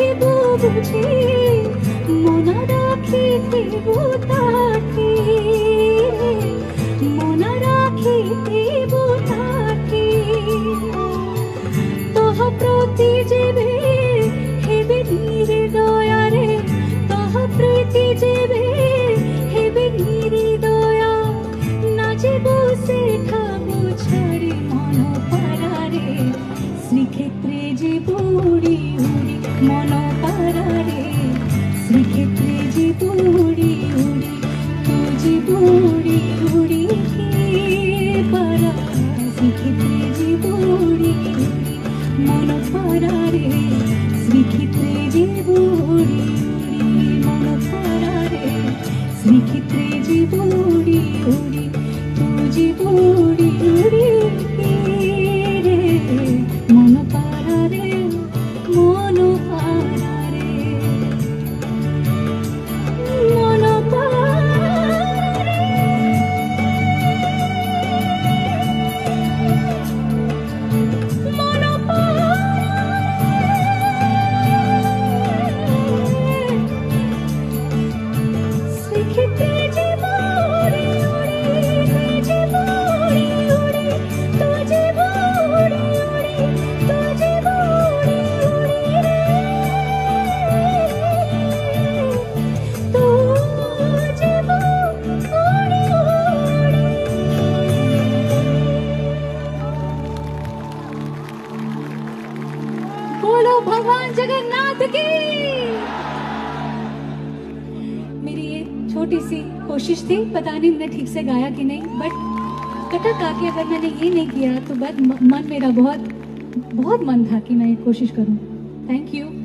রাখিব বুঝি মন রাখিব তাকে মন রাখিব তাকে তহ প্রতি যেবে হেবে নির্দয়ারে তহ প্রতি যেবে হেবে নির্দয়া না জীব সেঠা বুঝারে মন পারারে শ্রীক্ষেত্রে জীব উড়ি উড়ি মন পারারে শ্রীক্ষেত্রে জীব উড়ি উড়ি তু জীব উড়ি উড়ি পারা শ্রীক্ষেত্রে জীব উড়ি উড়ি মন পারারে শ্রীক্ষেত্রে জীব উড়ি উড়ি মন পারারে শ্রীক্ষেত্রে জীব উড়ি উড়ি তু জীব উড়ি উড়ি রে মন পারারে মন পারারে মন পারারে মন শ্রীক্ষেত্রে জীব উড়ি উড়ি জীব উড়ি উড়ি তু জীব উড়ি উড়ি তু জীব উড়ি উড়ি রে তু জীব উড়ি উড়ি बोलो भगवान जगन्नाथ की। मेरी ये छोटी सी कोशिश थी, पता नहीं मैंने ठीक से गाया कि नहीं, बट कटक आके अगर मैंने ये नहीं किया तो मन मेरा बहुत बहुत मन था कि मैं ये कोशिश करूं। Thank you.